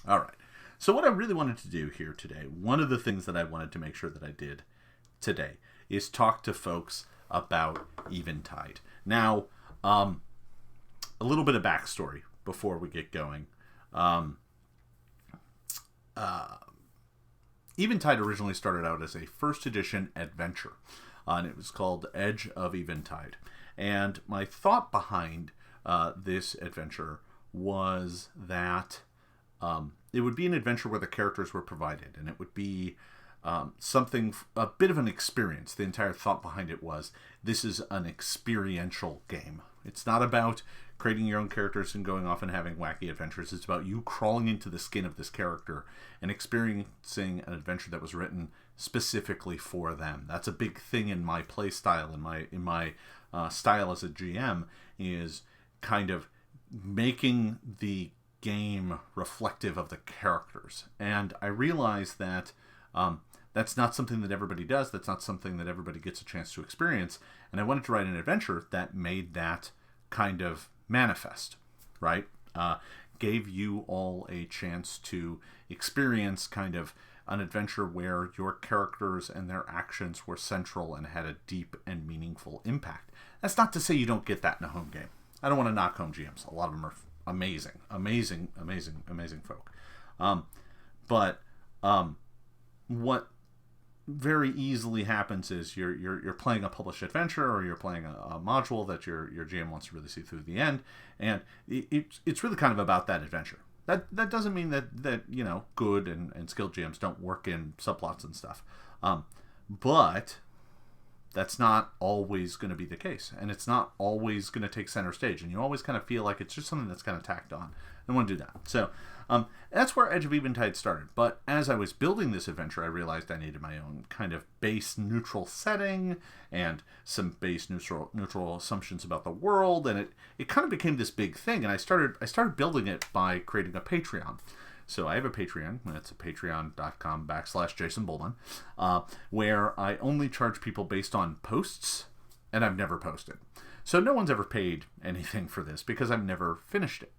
All right. So what I really wanted to do here today, one of the things that I wanted to make sure that I did today is talk to folks about Eventide. Now, a little bit of backstory before we get going. Eventide originally started out as a first edition adventure, and it was called Edge of Eventide. And my thought behind this adventure was that it would be an adventure where the characters were provided, and it would be something, a bit of an experience. The entire thought behind it was, this is an experiential game. It's not about creating your own characters and going off and having wacky adventures. It's about you crawling into the skin of this character and experiencing an adventure that was written specifically for them. That's a big thing in my play style, in my style as a GM, is kind of making the game reflective of the characters. And I realized that that's not something that everybody does. That's not something that everybody gets a chance to experience. And I wanted to write an adventure that made that kind of manifest, right? Gave you all a chance to experience kind of an adventure where your characters and their actions were central and had a deep and meaningful impact. That's not to say you don't get that in a home game. I don't want to knock home GMs. A lot of them are amazing folk. But what very easily happens is you're playing a published adventure, or you're playing a module that your GM wants to really see through the end, and it's really kind of about that adventure. That doesn't mean that you know, good and skilled GMs don't work in subplots and stuff, but that's not always going to be the case, and it's not always going to take center stage, and you always kind of feel like it's just something that's kind of tacked on. I don't want to do that. So that's where Edge of Eventide started. But as I was building this adventure, I realized I needed my own kind of base neutral setting and some base neutral assumptions about the world, and it kind of became this big thing. And I started building it by creating a Patreon. So I have a Patreon, and it's patreon.com/Jason Bulmahn, where I only charge people based on posts, and I've never posted. So no one's ever paid anything for this because I've never finished it.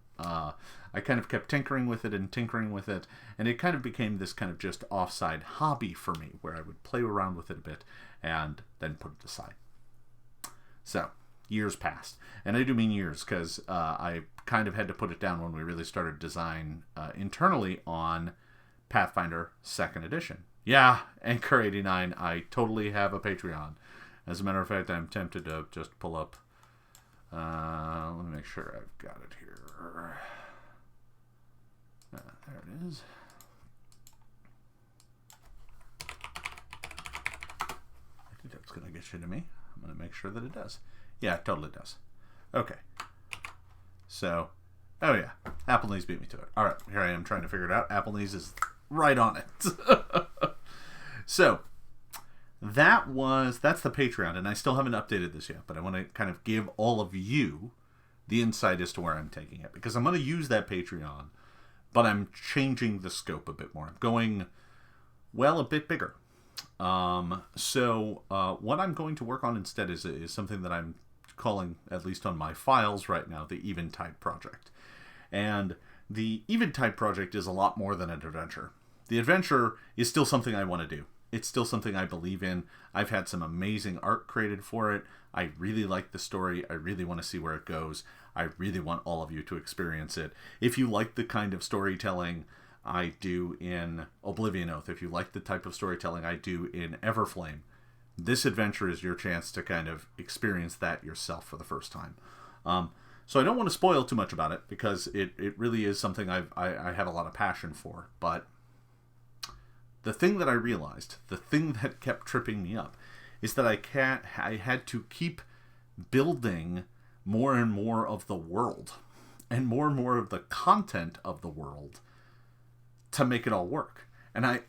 I kind of kept tinkering with it, and it kind of became this kind of just offside hobby for me, where I would play around with it a bit and then put it aside. So years passed, and I do mean years, because I kind of had to put it down when we really started design internally on Pathfinder 2nd edition. Yeah, Anchor 89, I totally have a Patreon. As a matter of fact, I'm tempted to just pull up, let me make sure I've got it here. There it is. I think that's going to get you to me. I'm going to make sure that it does. Yeah, it totally does. Okay. So, oh yeah, Apple Knees beat me to it. All right, here I am trying to figure it out. Apple Knees is right on it. So, that's the Patreon, and I still haven't updated this yet, but I want to kind of give all of you the insight as to where I'm taking it, because I'm going to use that Patreon, but I'm changing the scope a bit more. I'm going, well, a bit bigger. So what I'm going to work on instead is something that I'm calling, at least on my files right now, the Eventide Project. And the Eventide Project is a lot more than an adventure. The adventure is still something I want to do. It's still something I believe in. I've had some amazing art created for it. I really like the story. I really want to see where it goes. I really want all of you to experience it. If you like the kind of storytelling I do in Oblivion Oath, if you like the type of storytelling I do in Everflame, this adventure is your chance to kind of experience that yourself for the first time. So I don't want to spoil too much about it, because it really is something I have a lot of passion for. But the thing that I realized, the thing that kept tripping me up, is that I had to keep building more and more of the world and more of the content of the world to make it all work. And I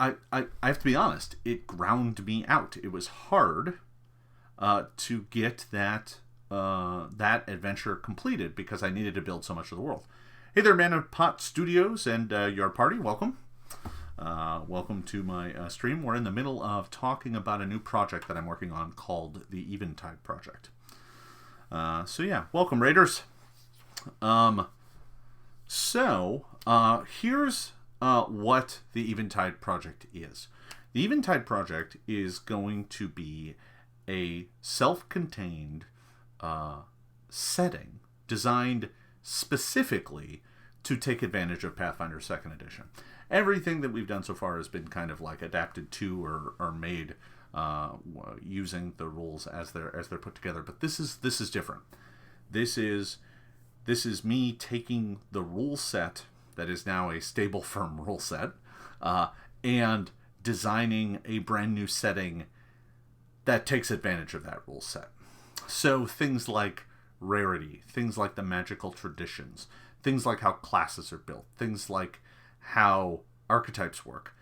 have to be honest, it ground me out. It was hard to get that adventure completed, because I needed to build so much of the world. Hey there, Man of Pot Studios and your party, welcome. Welcome to my stream. We're in the middle of talking about a new project that I'm working on called the Eventide Project. So yeah, welcome, Raiders. Here's what the Eventide project is. The Eventide project is going to be a self-contained setting designed specifically to take advantage of Pathfinder 2nd Edition. Everything that we've done so far has been kind of like adapted to or made using the rules as they're put together. But this is different. This is me taking the rule set that is now a stable, firm rule set and designing a brand new setting that takes advantage of that rule set. So things like Rarity, things like the magical traditions, things like how classes are built, things like how archetypes work,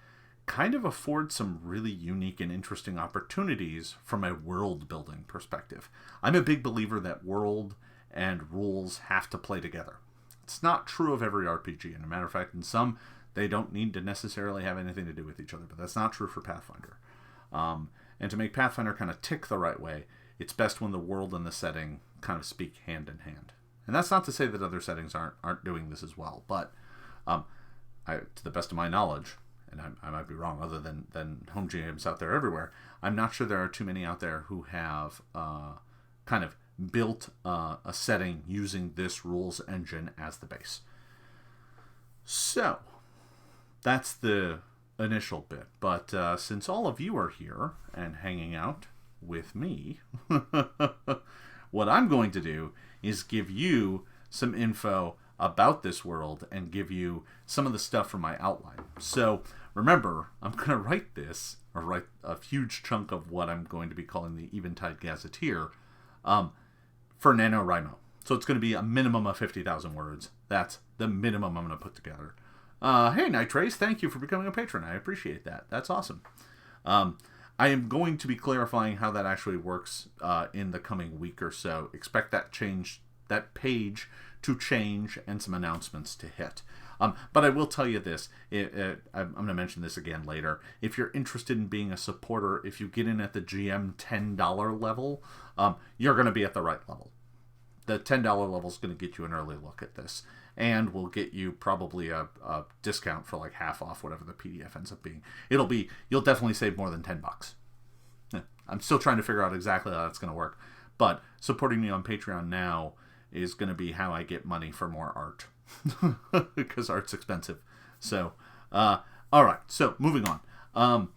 kind of afford some really unique and interesting opportunities from a world building perspective. I'm a big believer that world and rules have to play together. It's not true of every RPG, and as a matter of fact, in some, they don't need to necessarily have anything to do with each other, but that's not true for Pathfinder. And to make Pathfinder kind of tick the right way, it's best when the world and the setting kind of speak hand in hand. And that's not to say that other settings aren't doing this as well, but to the best of my knowledge, and I might be wrong, other than home GMs out there everywhere, I'm not sure there are too many out there who have kind of built a setting using this rules engine as the base. So, that's the initial bit. But since all of you are here and hanging out with me, what I'm going to do is give you some info about this world and give you some of the stuff from my outline. So remember, I'm going to write a huge chunk of what I'm going to be calling the Eventide Gazetteer for NaNoWriMo. So it's going to be a minimum of 50,000 words. That's the minimum I'm going to put together. Hey, Nitrace, thank you for becoming a patron. I appreciate that. That's awesome. I am going to be clarifying how that actually works in the coming week or so. Expect that page to change and some announcements to hit. But I will tell you this. I'm going to mention this again later. If you're interested in being a supporter, if you get in at the GM $10 level, you're going to be at the right level. The $10 level is going to get you an early look at this. And will get you probably a discount for like half off whatever the PDF ends up being. You'll definitely save more than $10. I'm still trying to figure out exactly how that's going to work. But supporting me on Patreon now is going to be how I get money for more art. Because art's expensive. So, all right. So, moving on.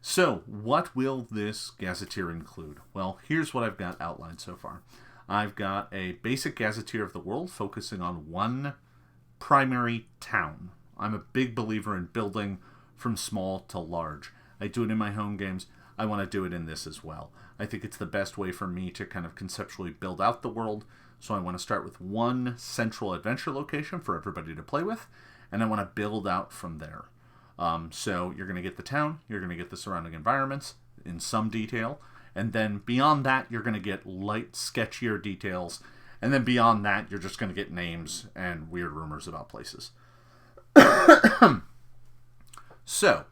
So, what will this Gazetteer include? Well, here's what I've got outlined so far. I've got a basic Gazetteer of the world focusing on one primary town. I'm a big believer in building from small to large. I do it in my home games. I want to do it in this as well. I think it's the best way for me to kind of conceptually build out the world. So I want to start with one central adventure location for everybody to play with, and I want to build out from there. So you're going to get the town, you're going to get the surrounding environments in some detail, and then beyond that, you're going to get light, sketchier details, and then beyond that, you're just going to get names and weird rumors about places. So,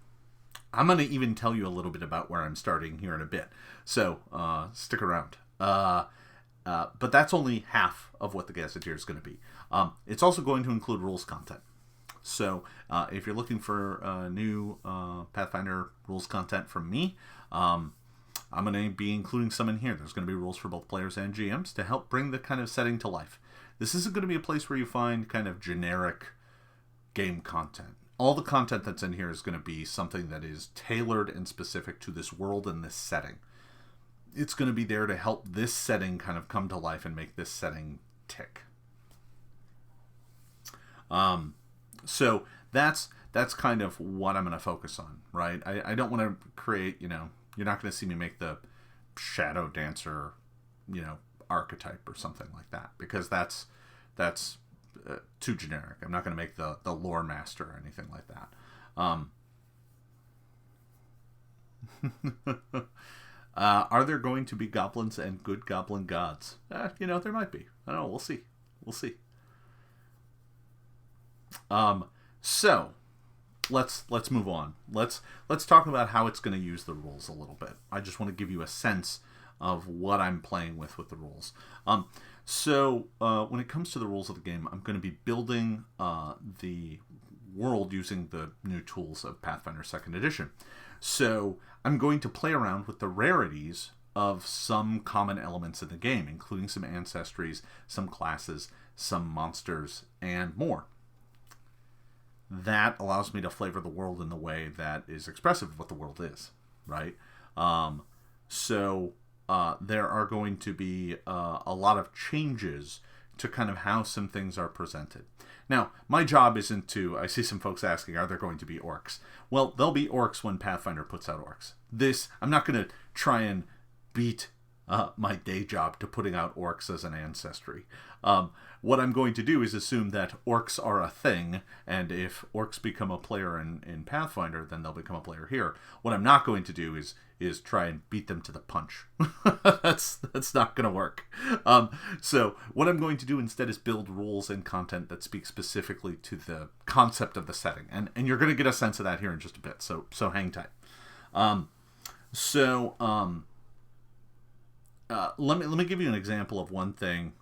I'm going to even tell you a little bit about where I'm starting here in a bit. So, stick around. But that's only half of what the Gazetteer is going to be. It's also going to include rules content. So, if you're looking for new Pathfinder rules content from me, I'm going to be including some in here. There's going to be rules for both players and GMs to help bring the kind of setting to life. This isn't going to be a place where you find kind of generic game content. All the content that's in here is going to be something that is tailored and specific to this world and this setting. It's going to be there to help this setting kind of come to life and make this setting tick. So that's kind of what I'm going to focus on, right? I don't want to create, you're not going to see me make the Shadow Dancer, archetype or something like that, because that's too generic. I'm not going to make the Lore Master or anything like that. Are there going to be goblins and good goblin gods? There might be. I don't know. We'll see. So let's move on. Let's talk about how it's going to use the rules a little bit. I just want to give you a sense of what I'm playing with the rules. So when it comes to the rules of the game, I'm going to be building the world using the new tools of Pathfinder 2nd Edition. So I'm going to play around with the rarities of some common elements in the game, including some ancestries, some classes, some monsters, and more. That allows me to flavor the world in the way that is expressive of what the world is, right? So there are going to be a lot of changes to kind of how some things are presented. Now, my job isn't to... I see some folks asking, are there going to be orcs? Well, there'll be orcs when Pathfinder puts out orcs. I'm not going to try and beat my day job to putting out orcs as an ancestry. What I'm going to do is assume that orcs are a thing, and if orcs become a player in Pathfinder, then they'll become a player here. What I'm not going to do is try and beat them to the punch. That's not going to work. So what I'm going to do instead is build rules and content that speak specifically to the concept of the setting, and you're going to get a sense of that here in just a bit. So hang tight. Let me give you an example of one thing.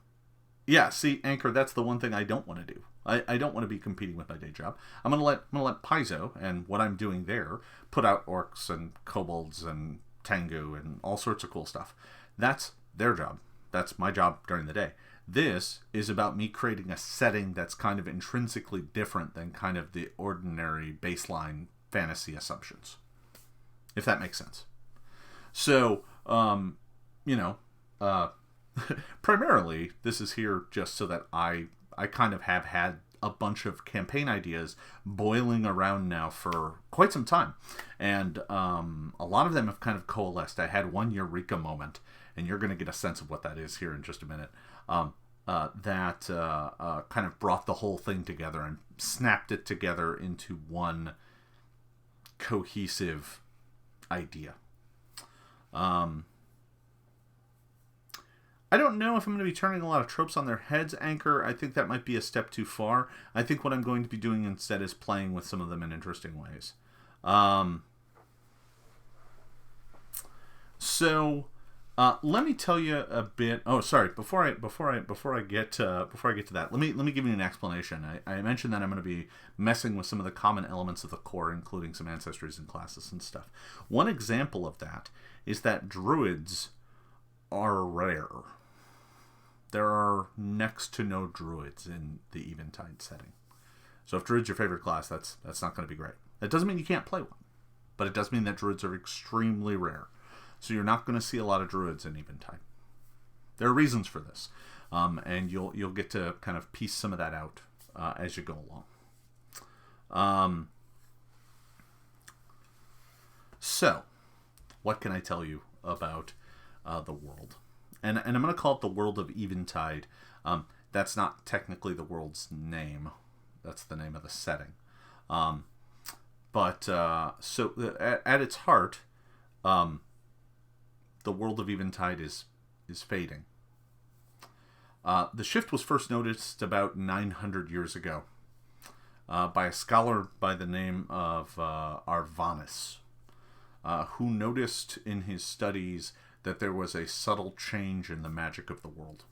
Yeah, see, Anchor, that's the one thing I don't want to do. I don't want to be competing with my day job. I'm gonna let Paizo and what I'm doing there put out orcs and kobolds and Tengu and all sorts of cool stuff. That's their job. That's my job during the day. This is about me creating a setting that's kind of intrinsically different than kind of the ordinary baseline fantasy assumptions, if that makes sense. So, primarily, this is here just so that I kind of have had a bunch of campaign ideas boiling around now for quite some time. And a lot of them have kind of coalesced. I had one Eureka moment, and you're going to get a sense of what that is here in just a minute, that kind of brought the whole thing together and snapped it together into one cohesive idea. I don't know if I'm going to be turning a lot of tropes on their heads, Anchor. I think that might be a step too far. I think what I'm going to be doing instead is playing with some of them in interesting ways. Let me tell you a bit. Oh, sorry. Before I get to that, let me give you an explanation. I mentioned that I'm going to be messing with some of the common elements of the core, including some ancestries and classes and stuff. One example of that is that druids are rare. There are next to no druids in the Eventide setting. So if druid's your favorite class, that's not going to be great. That doesn't mean you can't play one, but it does mean that druids are extremely rare. So you're not going to see a lot of druids in Eventide. There are reasons for this, and you'll get to kind of piece some of that out as you go along. So, what can I tell you about the world? And I'm going to call it the world of Eventide. That's not technically the world's name. That's the name of the setting. At its heart, the world of Eventide is fading. The shift was first noticed about 900 years ago by a scholar by the name of Arvanis, who noticed in his studies that there was a subtle change in the magic of the world.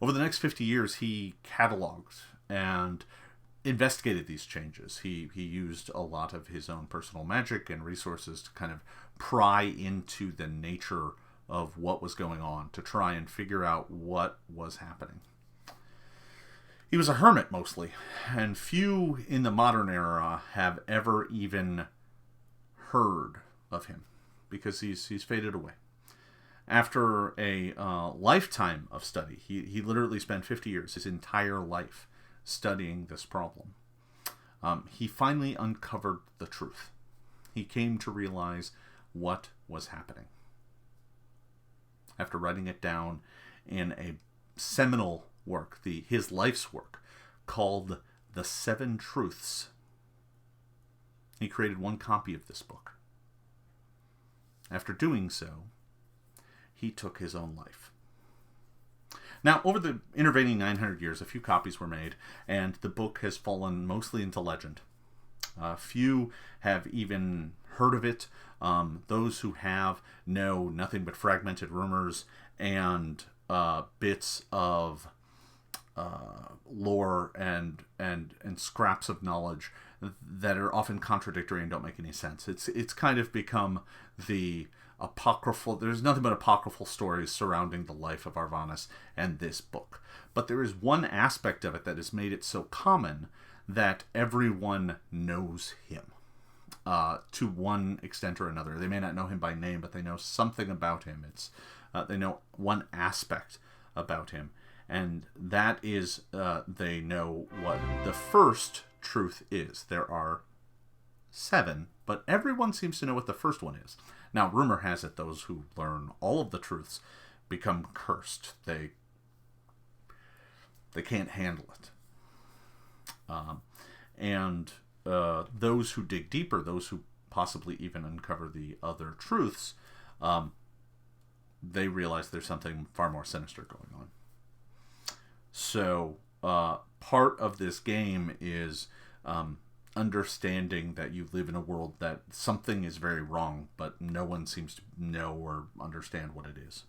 Over the next 50 years, he cataloged and investigated these changes. He used a lot of his own personal magic and resources to kind of pry into the nature of what was going on, to try and figure out what was happening. He was a hermit mostly, and few in the modern era have ever even heard of him, because he's faded away. After a lifetime of study, he literally spent 50 years, his entire life, studying this problem. He finally uncovered the truth. He came to realize what was happening. After writing it down in a seminal work, his life's work, called The 7 Truths, he created one copy of this book. After doing so, he took his own life. Now, over the intervening 900 years, a few copies were made, and the book has fallen mostly into legend. Few have even heard of it. Those who have know nothing but fragmented rumors and bits of lore and scraps of knowledge that are often contradictory and don't make any sense. It's kind of become the apocryphal. There's nothing but apocryphal stories surrounding the life of Arvanis and this book. But there is one aspect of it that has made it so common that everyone knows him. To one extent or another. They may not know him by name, but they know something about him. They know one aspect about him. And that is, they know what the first truth is. There are 7, but everyone seems to know what the first one is. Now, rumor has it those who learn all of the truths become cursed. They can't handle it. Those who dig deeper, those who possibly even uncover the other truths, they realize there's something far more sinister going on. So part of this game is understanding that you live in a world that something is very wrong, but no one seems to know or understand what it is.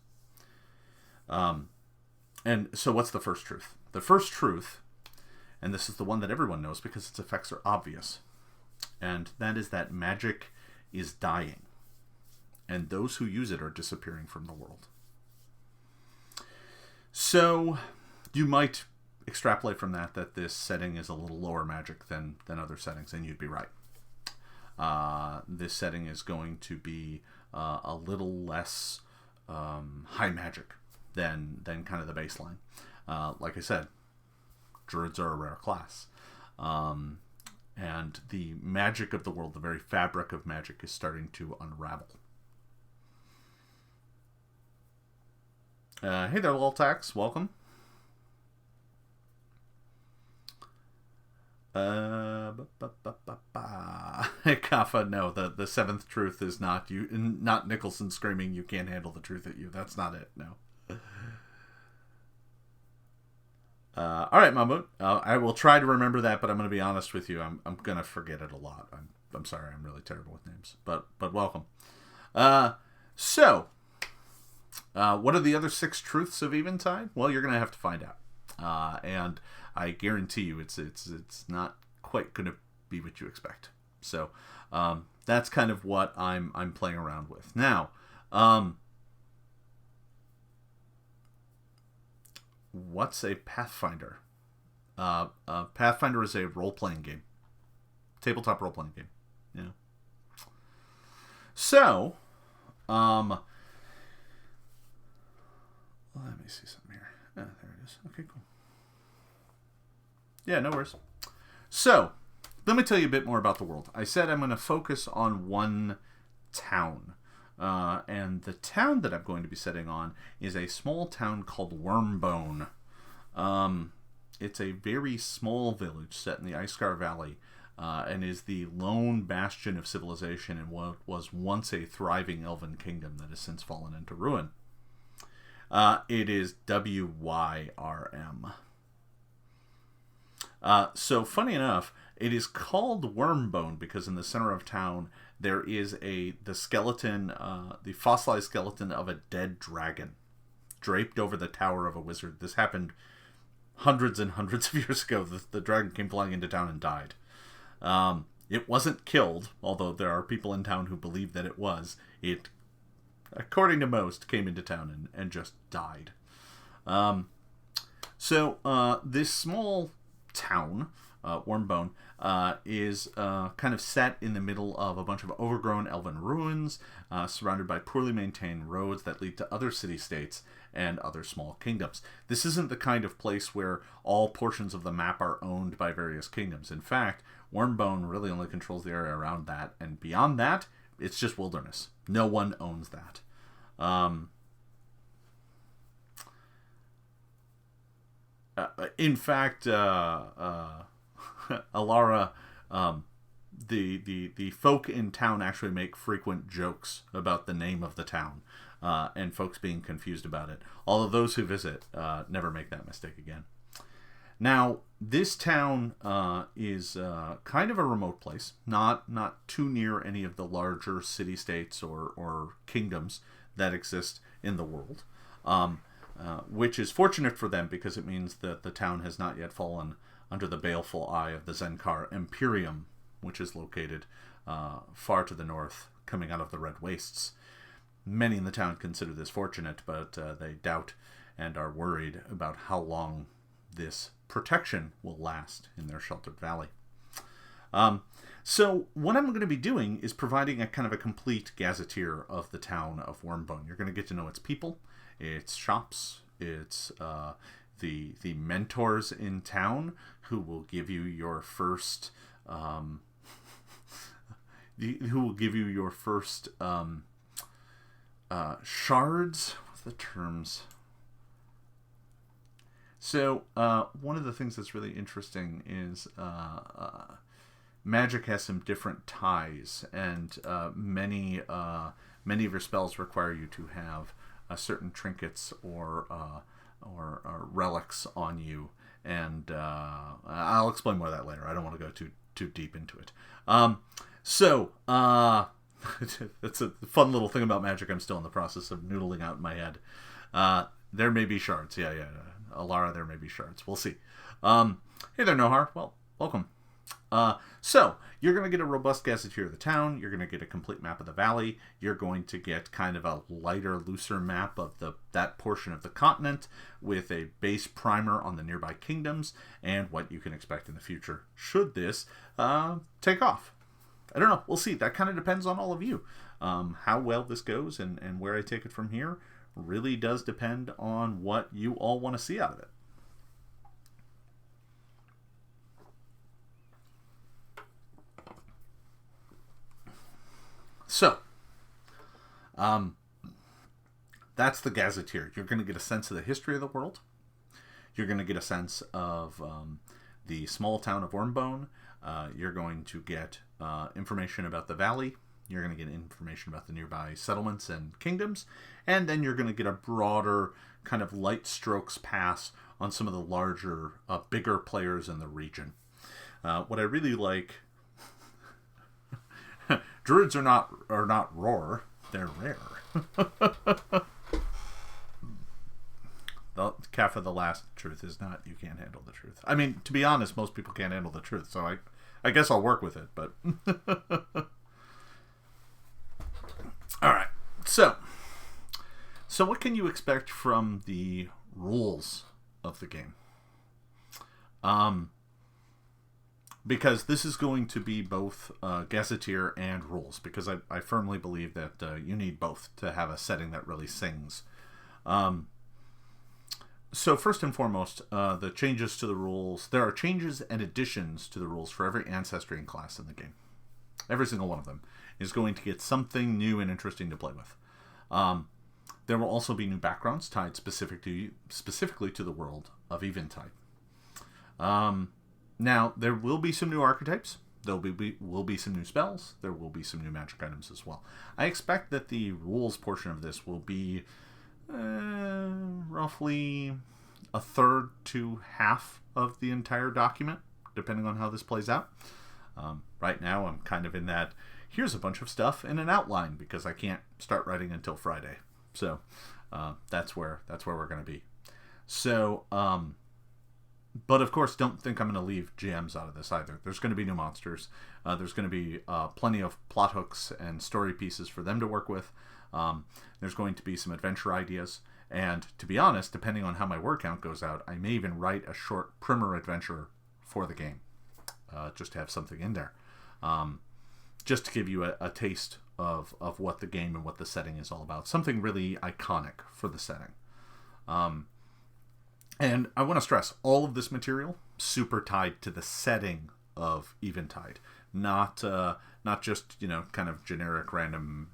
And so what's the first truth? The first truth, and this is the one that everyone knows because its effects are obvious, and that is that magic is dying, and those who use it are disappearing from the world. So you might extrapolate from that this setting is a little lower magic than other settings, and you'd be right. This setting is going to be a little less high magic than kind of the baseline. Like I said, druids are a rare class. And the magic of the world, the very fabric of magic, is starting to unravel. Hey there, Loltax. Welcome. Kafa, no, the seventh truth is not you, not Nicholson screaming, "You can't handle the truth" at you. That's not it, no. All right, Mahmoud. I will try to remember that, but I'm going to be honest with you. I'm going to forget it a lot. I'm sorry. I'm really terrible with names. But welcome. So, what are the other 6 truths of Eventide? Well, you're going to have to find out. And I guarantee you, it's not quite going to be what you expect. So, that's kind of what I'm playing around with now. What's a Pathfinder? Pathfinder is a role-playing game. Tabletop role-playing game. Yeah. So, let me see something here. There it is. Okay, cool. Yeah, no worries. So, let me tell you a bit more about the world. I said I'm going to focus on one town. And the town that I'm going to be setting on is a small town called Wormbone. It's a very small village set in the Iskar Valley, and is the lone bastion of civilization in what was once a thriving elven kingdom that has since fallen into ruin. It is WYRM. So, funny enough, it is called Wormbone because in the center of town there is the skeleton, the fossilized skeleton of a dead dragon draped over the tower of a wizard. This happened hundreds and hundreds of years ago. The dragon came flying into town and died. It wasn't killed, although there are people in town who believe that it was. It, according to most, came into town and just died. So this small town, Wormbone, is kind of set in the middle of a bunch of overgrown elven ruins, surrounded by poorly maintained roads that lead to other city-states and other small kingdoms. This isn't the kind of place where all portions of the map are owned by various kingdoms. In fact, Wormbone really only controls the area around that, and beyond that, it's just wilderness. No one owns that. In fact, Alara, the folk in town actually make frequent jokes about the name of the town, and folks being confused about it. Although those who visit never make that mistake again. Now, this town is kind of a remote place, not too near any of the larger city-states or kingdoms that exist in the world. which is fortunate for them because it means that the town has not yet fallen under the baleful eye of the Zenkar Imperium, which is located far to the north, coming out of the Red Wastes. Many in the town consider this fortunate, but they doubt and are worried about how long this protection will last in their sheltered valley. So what I'm going to be doing is providing a kind of a complete gazetteer of the town of Wormbone. You're going to get to know its people, its shops, its the mentors in town who will give you your first shards. What's the terms? So one of the things that's really interesting is magic has some different ties, and many of your spells require you to have certain trinkets or relics on you, and I'll explain more of that later. I don't want to go too deep into it. So it's a fun little thing about magic. I'm still in the process of noodling out in my head. There may be shards. Yeah. Alara, there may be shards. We'll see. Hey there, Nohar. Well, welcome. So, you're going to get a robust gazetteer of the town. You're going to get a complete map of the valley. You're going to get kind of a lighter, looser map of that portion of the continent with a base primer on the nearby kingdoms and what you can expect in the future should this take off. I don't know. We'll see. That kind of depends on all of you. How well this goes and where I take it from here really does depend on what you all want to see out of it. So, that's the Gazetteer. You're going to get a sense of the history of the world. You're going to get a sense of the small town of Wormbone. You're going to get information about the valley. You're going to get information about the nearby settlements and kingdoms. And then you're going to get a broader kind of light strokes pass on some of the larger, bigger players in the region. What I really like... Druids are not roar, they're rare. The calf of the last truth is not you can't handle the truth. I mean, to be honest, most people can't handle the truth, so I guess I'll work with it, but alright. So what can you expect from the rules of the game? Because this is going to be both Gazetteer and rules, because I firmly believe that you need both to have a setting that really sings. So first and foremost, the changes to the rules. There are changes and additions to the rules for every ancestry and class in the game. Every single one of them is going to get something new and interesting to play with. There will also be new backgrounds tied specifically to the world of Eventide. Now, there will be some new archetypes. There will be some new spells. There will be some new magic items as well. I expect that the rules portion of this will be roughly a third to half of the entire document, depending on how this plays out. Right now, I'm kind of in that, here's a bunch of stuff in an outline, because I can't start writing until Friday. So that's where we're going to be. So... but of course, don't think I'm going to leave GMs out of this either. There's going to be new monsters. There's going to be plenty of plot hooks and story pieces for them to work with. There's going to be some adventure ideas. And to be honest, depending on how my word count goes out, I may even write a short primer adventure for the game. Just to have something in there. Just to give you a taste of what the game and what the setting is all about. Something really iconic for the setting. And I want to stress, all of this material super tied to the setting of Eventide, not just kind of generic random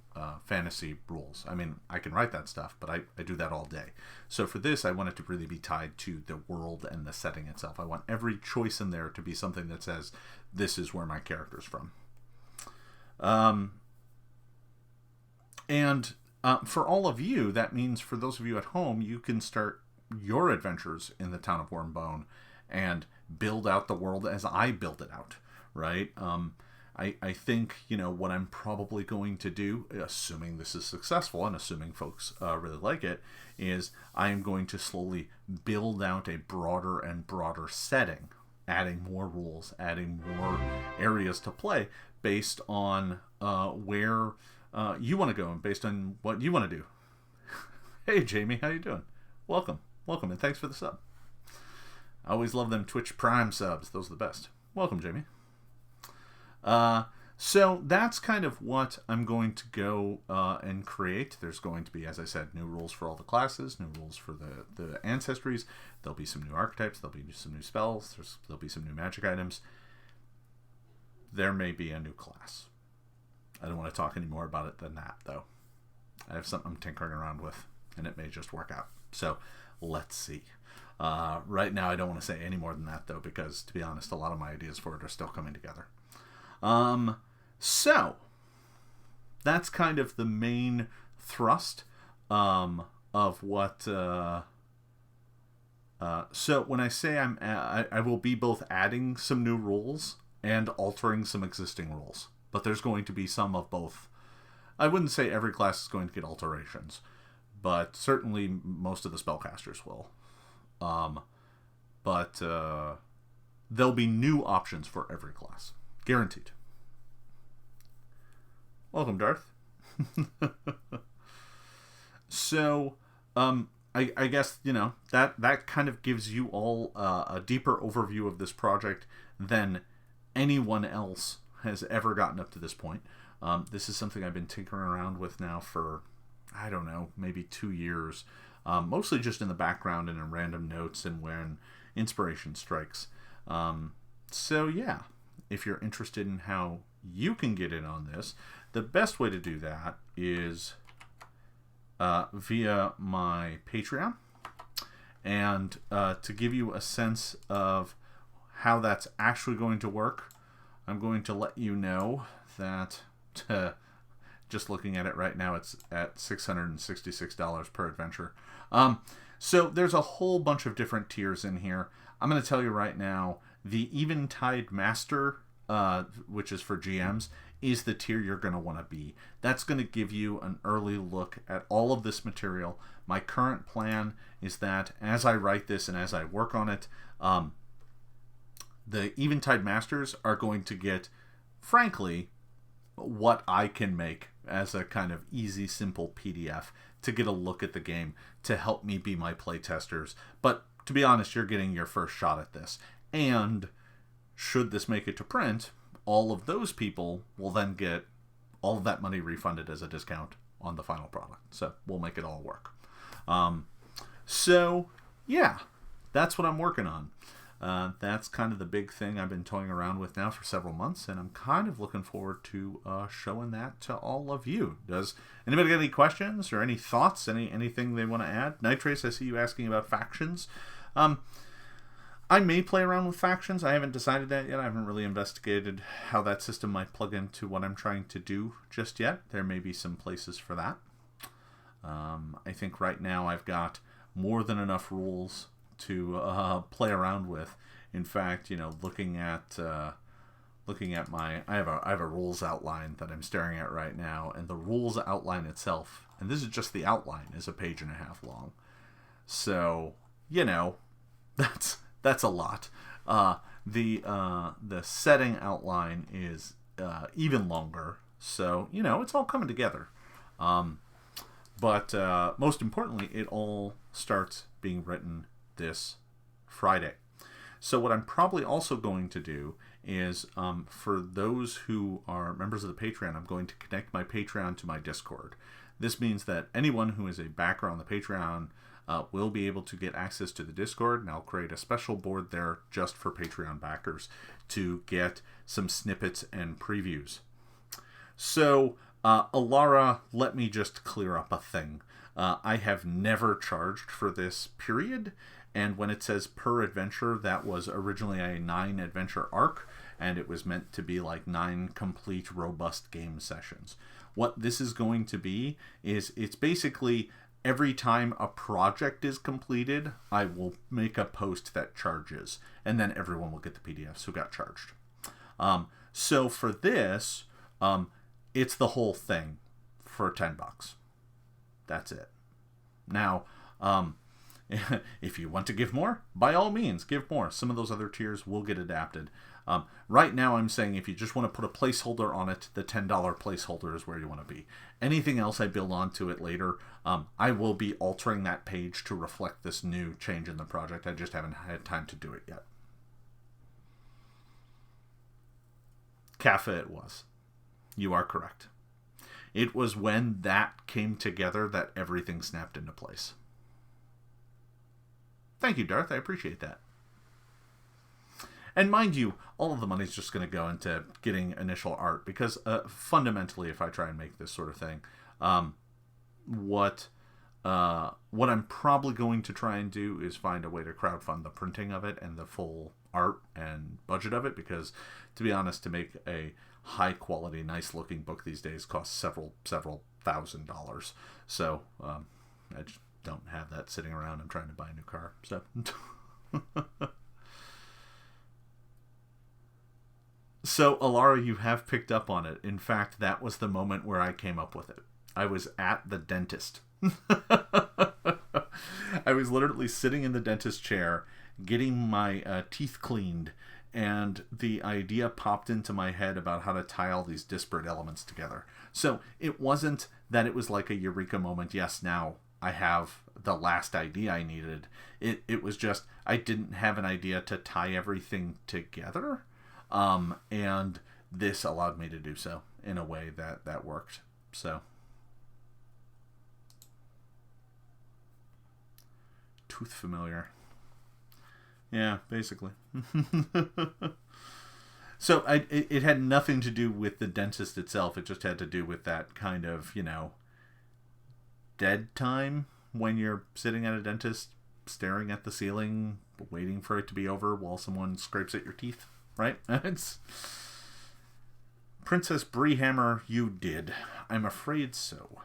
fantasy rules. I mean, I can write that stuff, but I do that all day. So for this, I want it to really be tied to the world and the setting itself. I want every choice in there to be something that says, this is where my character's from. And for all of you, that means for those of you at home, you can start your adventures in the town of Wormbone and build out the world as I build it out, right? I think, what I'm probably going to do, assuming this is successful and assuming folks really like it, is I am going to slowly build out a broader and broader setting, adding more rules, adding more areas to play based on where you want to go and based on what you want to do. Hey, Jamie, how you doing? Welcome, and thanks for the sub. I always love them Twitch Prime subs. Those are the best. Welcome, Jamie. So that's kind of what I'm going to go and create. There's going to be, as I said, new rules for all the classes, new rules for the Ancestries. There'll be some new archetypes. There'll be some new spells. There'll be some new magic items. There may be a new class. I don't want to talk any more about it than that, though. I have something I'm tinkering around with, and it may just work out. So let's see. Right now, I don't want to say any more than that, though, because, to be honest, a lot of my ideas for it are still coming together. So that's kind of the main thrust of what. So when I say I will be both adding some new rules and altering some existing rules, but there's going to be some of both. I wouldn't say every class is going to get alterations, but certainly most of the spellcasters will. But there'll be new options for every class. Guaranteed. Welcome, Darth. So, I guess, that kind of gives you all a deeper overview of this project than anyone else has ever gotten up to this point. This is something I've been tinkering around with now for, I don't know, maybe 2 years. Mostly just in the background and in random notes and when inspiration strikes. So yeah, if you're interested in how you can get in on this, the best way to do that is via my Patreon. And to give you a sense of how that's actually going to work, I'm going to let you know that just looking at it right now, it's at $666 per adventure. So there's a whole bunch of different tiers in here. I'm going to tell you right now, the Eventide Master, which is for GMs, is the tier you're going to want to be. That's going to give you an early look at all of this material. My current plan is that as I write this and as I work on it, the Eventide Masters are going to get, frankly, what I can make as a kind of easy, simple PDF to get a look at the game, to help me be my playtesters. But to be honest, you're getting your first shot at this. And should this make it to print, all of those people will then get all of that money refunded as a discount on the final product. So we'll make it all work. So yeah, that's what I'm working on. That's kind of the big thing I've been toying around with now for several months, and I'm kind of looking forward to showing that to all of you. Does anybody got any questions or any thoughts, anything they want to add? Nitrace, I see you asking about factions. I may play around with factions. I haven't decided that yet. I haven't really investigated how that system might plug into what I'm trying to do just yet. There may be some places for that. I think right now I've got more than enough rules to play around with. In fact, looking at my, I have a rules outline that I'm staring at right now, and the rules outline itself, and this is just the outline, is a page and a half long. So that's a lot. The setting outline is even longer. So it's all coming together. But most importantly, it all starts being written this Friday. So what I'm probably also going to do is, for those who are members of the Patreon, I'm going to connect my Patreon to my Discord. This means that anyone who is a backer on the Patreon will be able to get access to the Discord, and I'll create a special board there just for Patreon backers to get some snippets and previews. So, Alara, let me just clear up a thing. I have never charged for this period, and when it says per adventure, that was originally a 9 adventure arc, and it was meant to be like 9 complete, robust game sessions. What this is going to be is, it's basically every time a project is completed, I will make a post that charges, and then everyone will get the PDFs who got charged. So for this, it's the whole thing for $10. That's it. Now, if you want to give more, by all means, give more. Some of those other tiers will get adapted. Right now, I'm saying if you just want to put a placeholder on it, the $10 placeholder is where you want to be. Anything else I build onto it later, I will be altering that page to reflect this new change in the project. I just haven't had time to do it yet. Cafe it was. You are correct. It was when that came together that everything snapped into place. Thank you, Darth. I appreciate that. And mind you, all of the money's just going to go into getting initial art, because fundamentally, if I try and make this sort of thing, what I'm probably going to try and do is find a way to crowdfund the printing of it and the full art and budget of it, because, to be honest, to make a high quality, nice looking book these days costs several $1,000s. So I just don't have that sitting around. I'm trying to buy a new car. So So, Alara, you have picked up on it. In fact, that was the moment where I came up with it. I was at the dentist. I was literally sitting in the dentist chair, getting my teeth cleaned, and the idea popped into my head about how to tie all these disparate elements together. So, it wasn't that it was like a eureka moment. Yes, now I have the last idea I needed. It was just, I didn't have an idea to tie everything together. And this allowed me to do so in a way that worked. So, tooth familiar. Yeah, basically. So it had nothing to do with the dentist itself. It just had to do with that kind of, dead time when you're sitting at a dentist, staring at the ceiling, waiting for it to be over while someone scrapes at your teeth. Right? It's Princess Breehammer, you did. I'm afraid so.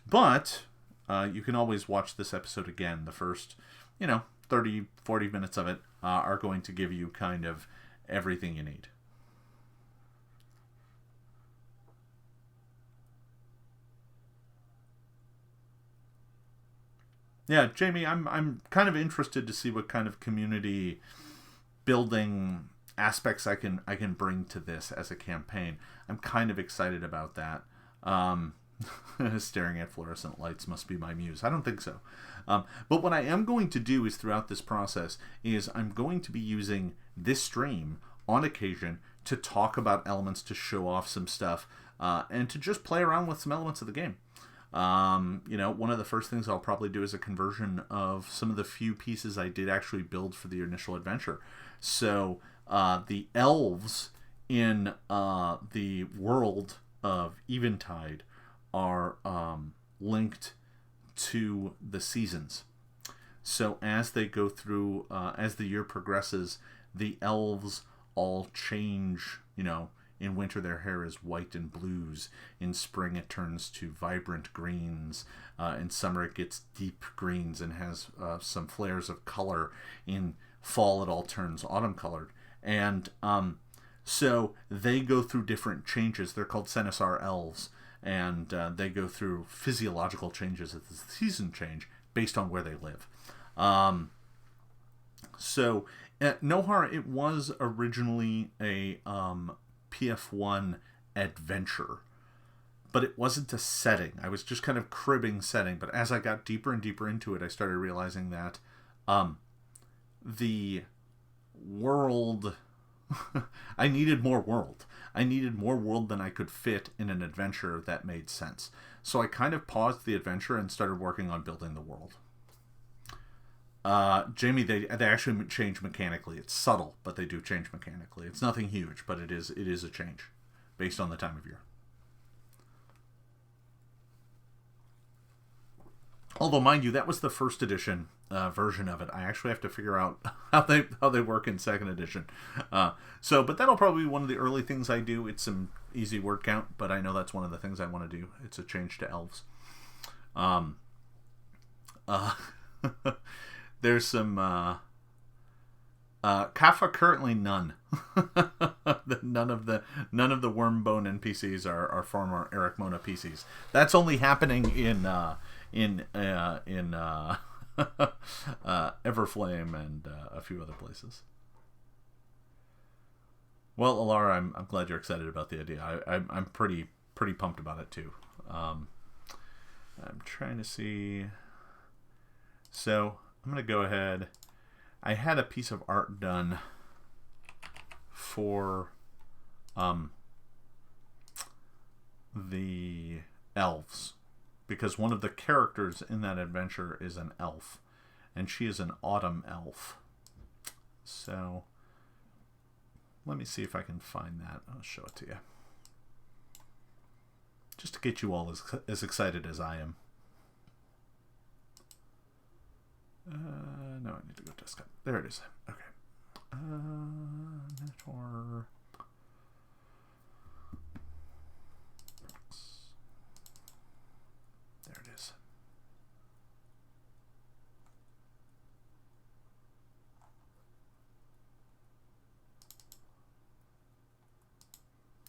But you can always watch this episode again. The first, 30, 40 minutes of it are going to give you kind of everything you need. Yeah, Jamie, I'm kind of interested to see what kind of community building aspects I can bring to this as a campaign. I'm kind of excited about that. Staring at fluorescent lights must be my muse. I don't think so. But what I am going to do is throughout this process is I'm going to be using this stream on occasion to talk about elements, to show off some stuff, and to just play around with some elements of the game. One of the first things I'll probably do is a conversion of some of the few pieces I did actually build for the initial adventure. So the elves in the world of Eventide are linked to the seasons. So as they go through, as the year progresses, the elves all change. In winter their hair is white and blues. In spring it turns to vibrant greens. In summer it gets deep greens and has some flares of color. In fall it all turns autumn colored. And so they go through different changes. They're called Senesar elves. And they go through physiological changes as the season change based on where they live. So at Nohar, it was originally a PF1 adventure, but it wasn't a setting. I was just kind of cribbing setting. But as I got deeper and deeper into it, I started realizing that the world... I needed more world. I needed more world than I could fit in an adventure that made sense. So I kind of paused the adventure and started working on building the world. Jamie, they actually change mechanically. It's subtle, but they do change mechanically. It's nothing huge, but it is a change based on the time of year. Although, mind you, that was the first edition version of it. I actually have to figure out how they work in second edition. But that'll probably be one of the early things I do. It's some easy word count, but I know that's one of the things I want to do. It's a change to elves. There's some Kaffa currently none. none of the Wormbone NPCs are former Eric Mona PCs. That's only happening in Everflame and a few other places. Well, Alara, I'm glad you're excited about the idea. I'm pretty pumped about it too. I'm trying to see. So I'm gonna go ahead. I had a piece of art done for the elves, because one of the characters in that adventure is an elf, and she is an autumn elf. So let me see if I can find that. I'll show it to you, just to get you all as excited as I am. No, I need to go desktop. There it is. Okay. Minotaur. There it is.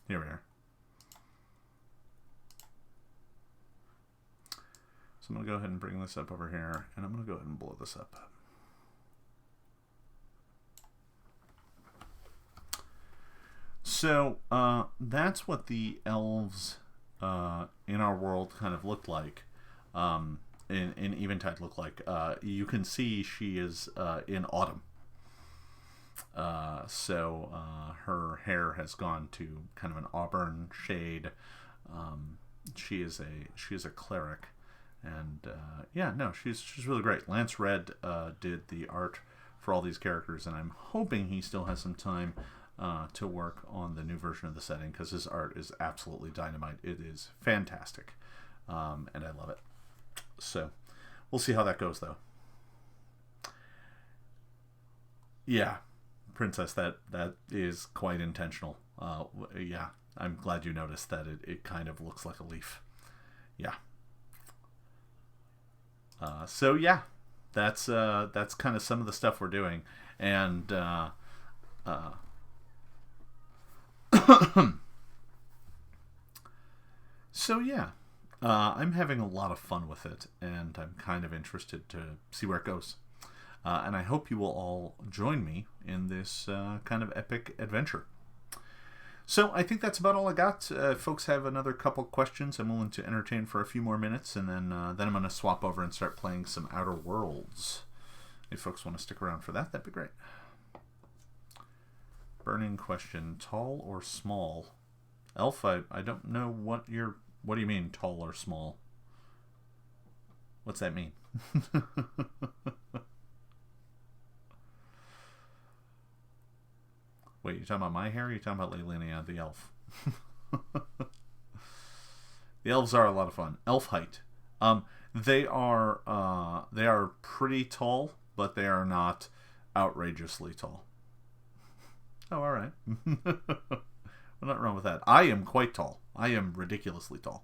Here we are. So I'm going to go ahead and bring this up over here, and I'm going to go ahead and blow this up. So that's what the elves in our world kind of looked like, in Eventide look like. You can see she is in autumn. So her hair has gone to kind of an auburn shade. She is a cleric. And yeah, no, she's really great. Lance Red did the art for all these characters, and I'm hoping he still has some time to work on the new version of the setting, because his art is absolutely dynamite. It is fantastic, and I love it. So we'll see how that goes, though. Yeah, Princess, that is quite intentional. Yeah, I'm glad you noticed that it kind of looks like a leaf. Yeah. So yeah, that's kind of some of the stuff we're doing, and so yeah, I'm having a lot of fun with it, and I'm kind of interested to see where it goes, and I hope you will all join me in this kind of epic adventure. So I think that's about all I got. Folks have another couple questions I'm willing to entertain for a few more minutes, and then I'm going to swap over and start playing some Outer Worlds. If folks want to stick around for that, that'd be great. Burning question: tall or small? Elf, I don't know what do you mean, tall or small? What's that mean? Wait, you talking about my hair, or you talking about Leilania, the elf? The elves are a lot of fun. Elf height. They are pretty tall, but they are not outrageously tall. Oh, all right. Well, not wrong with that. I am quite tall. I am ridiculously tall.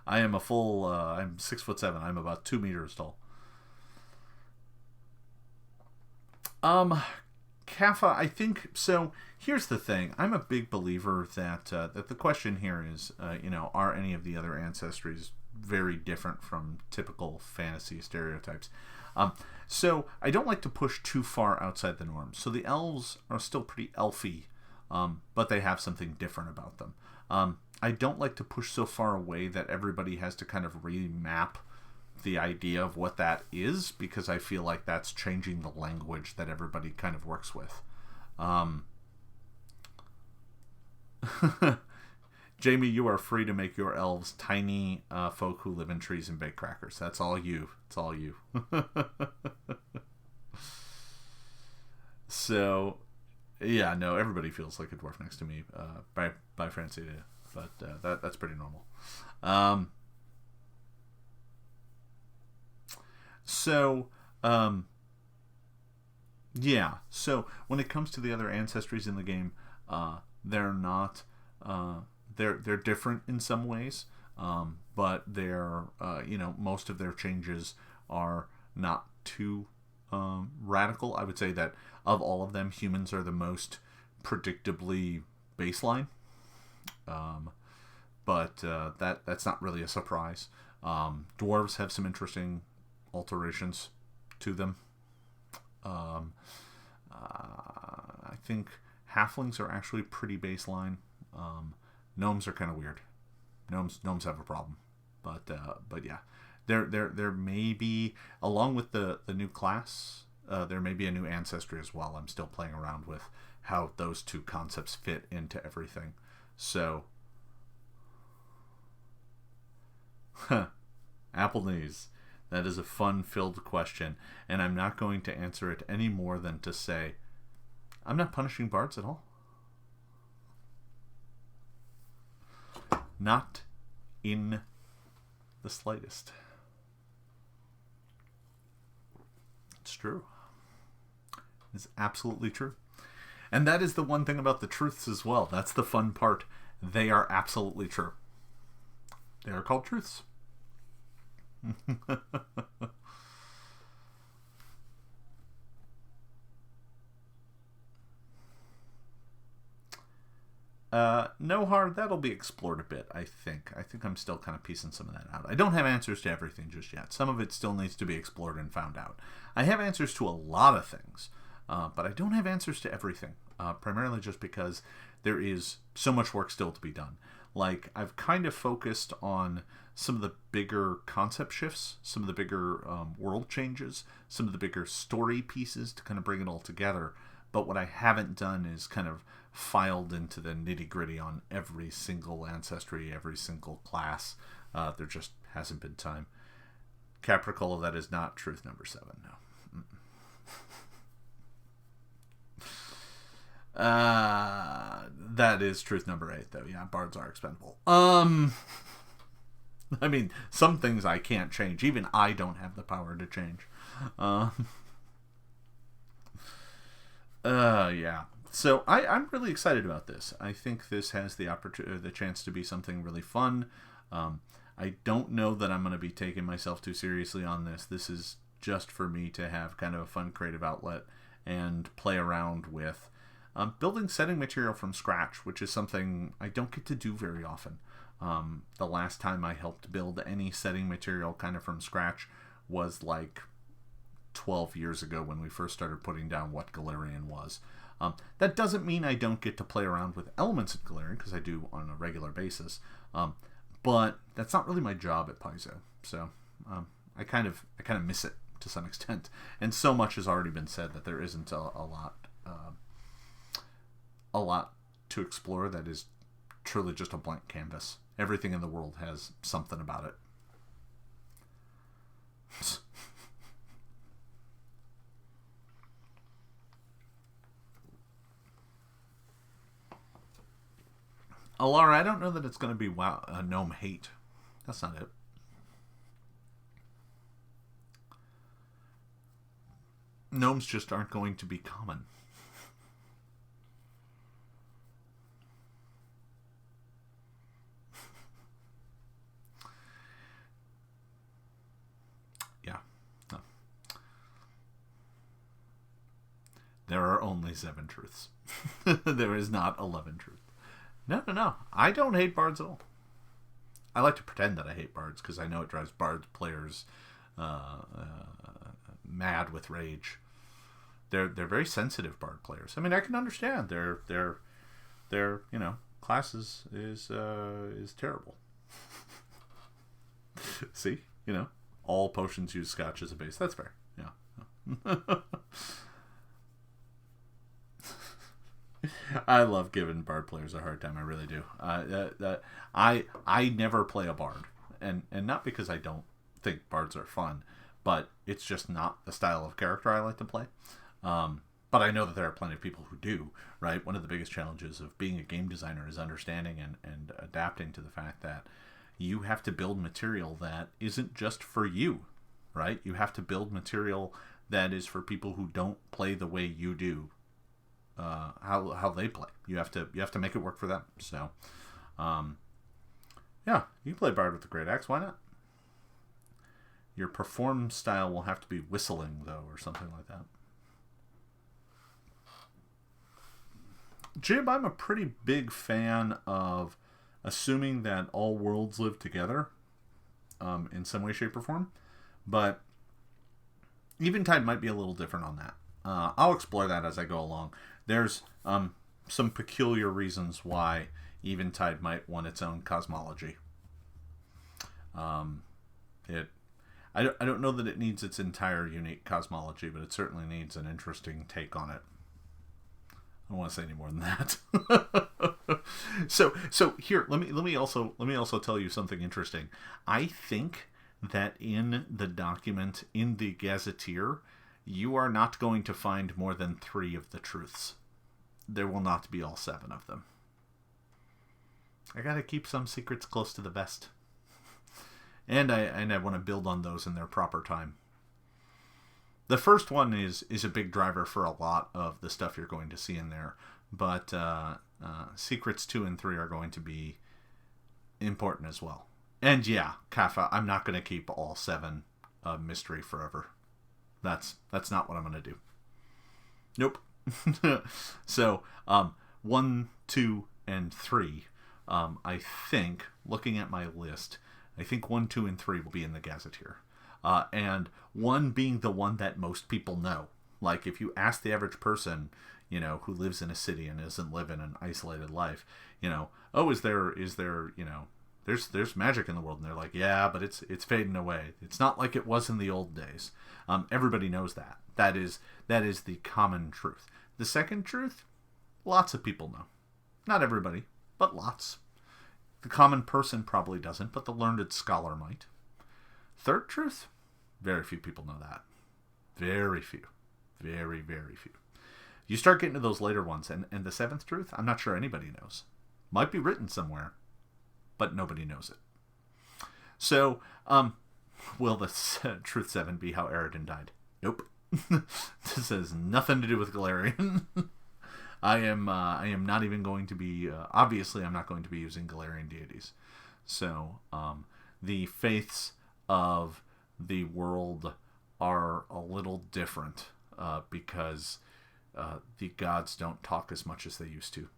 I am I'm 6'7". I'm about 2 meters tall. Kaffa, I think so. Here's the thing: I'm a big believer that the question here is, are any of the other ancestries very different from typical fantasy stereotypes? So I don't like to push too far outside the norm. So the elves are still pretty elfy, but they have something different about them. I don't like to push so far away that everybody has to kind of remap the idea of what that is, because I feel like that's changing the language that everybody kind of works with. Jamie, you are free to make your elves tiny folk who live in trees and bake crackers. That's all you. It's all you. So, yeah, no, everybody feels like a dwarf next to me. By Francida, but that's pretty normal. So, yeah. So when it comes to the other ancestries in the game, they're not. They're different in some ways, but they're most of their changes are not too radical. I would say that of all of them, humans are the most predictably baseline. But that's not really a surprise. Dwarves have some interesting alterations to them. I think halflings are actually pretty baseline. Gnomes are kind of weird. Gnomes have a problem, but yeah, there may be, along with the new class, there may be a new ancestry as well. I'm still playing around with how those two concepts fit into everything. So, Apple News. That is a fun-filled question, and I'm not going to answer it any more than to say, I'm not punishing bards at all. Not in the slightest. It's true. It's absolutely true. And that is the one thing about the truths as well. That's the fun part. They are absolutely true. They are called truths. No hard. That'll be explored a bit, I think. I think I'm still kind of piecing some of that out. I don't have answers to everything just yet. Some of it still needs to be explored and found out. I have answers to a lot of things, but I don't have answers to everything, primarily just because there is so much work still to be done. Like, I've kind of focused on some of the bigger concept shifts, some of the bigger world changes, some of the bigger story pieces to kind of bring it all together. But what I haven't done is kind of filed into the nitty-gritty on every single ancestry, every single class. There just hasn't been time. Capricola, that is not truth number 7, no. That is truth number 8, though. Yeah, bards are expendable. I mean, some things I can't change. Even I don't have the power to change. Yeah. So I'm really excited about this. I think this has the chance to be something really fun. I don't know that I'm going to be taking myself too seriously on this. This is just for me to have kind of a fun creative outlet and play around with. Building setting material from scratch, which is something I don't get to do very often. The last time I helped build any setting material kind of from scratch was like 12 years ago when we first started putting down what Galarian was. That doesn't mean I don't get to play around with elements of Galarian, because I do on a regular basis. But that's not really my job at Paizo. So I kind of miss it to some extent. And so much has already been said that there isn't a lot to explore that is truly just a blank canvas. Everything in the world has something about it. Alara, I don't know that it's going to be gnome hate. That's not it. Gnomes just aren't going to be common. Yeah. No. There are only 7 truths. There is not 11 truths. No. I don't hate bards at all. I like to pretend that I hate bards because I know it drives bard players mad with rage. They're very sensitive bard players. I mean, I can understand their classes is terrible. See, all potions use Scotch as a base. That's fair. Yeah. I love giving bard players a hard time. I really do. I never play a bard, and not because I don't think bards are fun, but it's just not the style of character I like to play. But I know that there are plenty of people who do. Right. One of the biggest challenges of being a game designer is understanding and adapting to the fact that you have to build material that isn't just for you. Right. You have to build material that is for people who don't play the way you do. How they play. You have to make it work for them. So, yeah, you can play bard with the great axe. Why not? Your perform style will have to be whistling, though, or something like that. Jib, I'm a pretty big fan of assuming that all worlds live together in some way, shape, or form. But Eventide might be a little different on that. I'll explore that as I go along. There's some peculiar reasons why Eventide might want its own cosmology. I don't know that it needs its entire unique cosmology, but it certainly needs an interesting take on it. I don't want to say any more than that. So here, let me also tell you something interesting. I think that in the document, in the Gazetteer, you are not going to find more than 3 of the truths. There will not be all 7 of them. I gotta keep some secrets close to the vest. And I want to build on those in their proper time. The first one is a big driver for a lot of the stuff you're going to see in there. But secrets 2 and 3 are going to be important as well. And yeah, Kappa, I'm not going to keep all 7 mystery forever. That's not what I'm going to do. Nope. So, 1, 2, and 3, I think, looking at my list, I think 1, 2, and 3 will be in the Gazetteer. And 1 being the one that most people know. Like, if you ask the average person, who lives in a city and isn't living an isolated life, oh, is there, there's magic in the world, and they're like, yeah, but it's fading away. It's not like it was in the old days. Everybody knows that. That is the common truth. The second truth, lots of people know. Not everybody, but lots. The common person probably doesn't, but the learned scholar might. Third truth, very few people know that. Very few. Very, very few. You start getting to those later ones, and the 7th truth, I'm not sure anybody knows. Might be written somewhere, but nobody knows it. So, will the truth 7 be how Aridin died? Nope. This has nothing to do with Galarian. I am not even going to be, obviously I'm not going to be using Galarian deities. So, the faiths of the world are a little different, because the gods don't talk as much as they used to.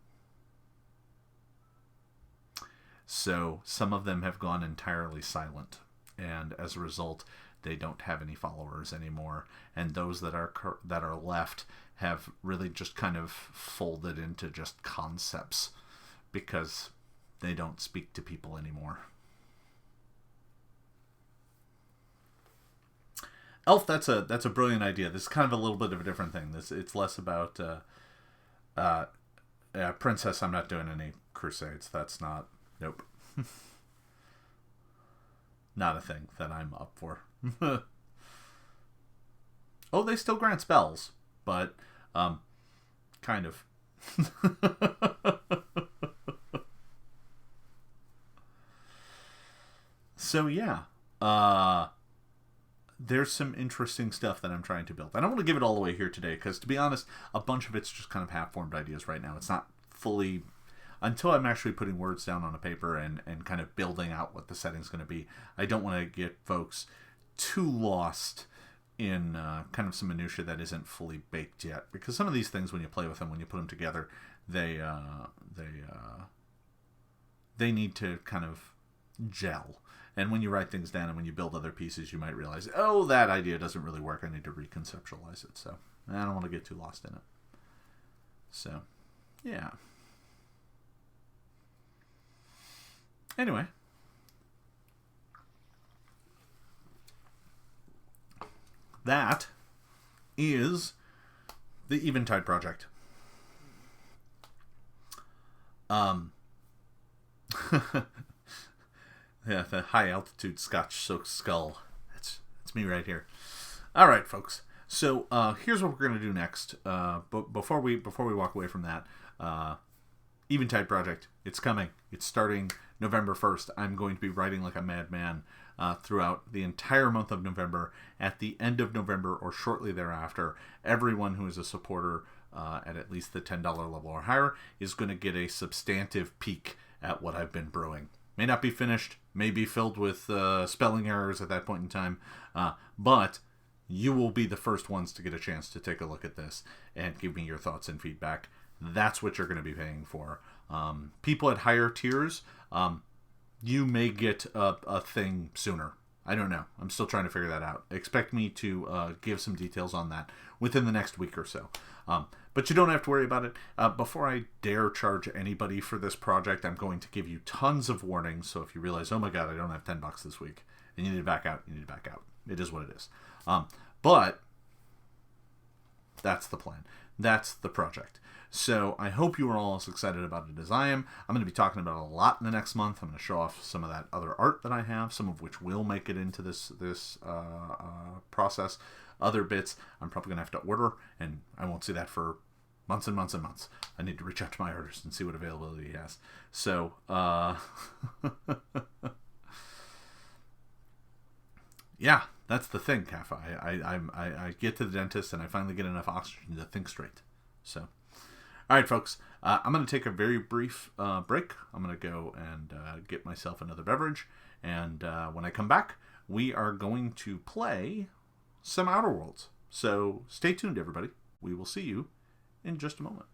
So, some of them have gone entirely silent, and as a result, they don't have any followers anymore, and those that are left have really just kind of folded into just concepts because they don't speak to people anymore. Elf, that's a brilliant idea. This is kind of a little bit of a different thing. It's less about Princess. I'm not doing any crusades. That's not. Nope. Not a thing that I'm up for. Oh, they still grant spells, but kind of. So yeah, there's some interesting stuff that I'm trying to build. I don't want to give it all away here today because, to be honest, a bunch of it's just kind of half-formed ideas right now. It's not fully, until I'm actually putting words down on a paper and kind of building out what the setting's going to be. I don't want to get folks too lost in kind of some minutia that isn't fully baked yet, because some of these things, when you play with them, when you put them together, they need to kind of gel. And when you write things down and when you build other pieces, you might realize, oh, that idea doesn't really work. I need to reconceptualize it. So I don't want to get too lost in it. So, yeah. Anyway. That is the Eventide project. Yeah, the high altitude Scotch soaked skull. That's me right here. All right, folks. So here's what we're gonna do next. But before we walk away from that, Eventide project. It's coming. It's starting November 1st. I'm going to be writing like a madman throughout the entire month of November. At the end of November or shortly thereafter, everyone who is a supporter at least the $10 level or higher is going to get a substantive peek at what I've been brewing. May not be finished, may be filled with spelling errors at that point in time, but you will be the first ones to get a chance to take a look at this and give me your thoughts and feedback. That's what you're going to be paying for. People at higher tiers, you may get a thing sooner. I don't know. I'm still trying to figure that out. Expect me to give some details on that within the next week or so. But you don't have to worry about it. Before I dare charge anybody for this project, I'm going to give you tons of warnings. So if you realize, oh my god, I don't have $10 this week, and you need to back out, you need to back out. It is what it is. But that's the plan. That's the project. So I hope you are all as excited about it as I am. I'm going to be talking about it a lot in the next month. I'm going to show off some of that other art that I have, some of which will make it into this process. Other bits I'm probably going to have to order, and I won't see that for months and months and months. I need to reach out to my artist and see what availability he has. So, yeah, that's the thing, Kappa. I get to the dentist and I finally get enough oxygen to think straight. So, all right, folks, I'm going to take a very brief break. I'm going to go and get myself another beverage. And when I come back, we are going to play some Outer Worlds. So stay tuned, everybody. We will see you in just a moment.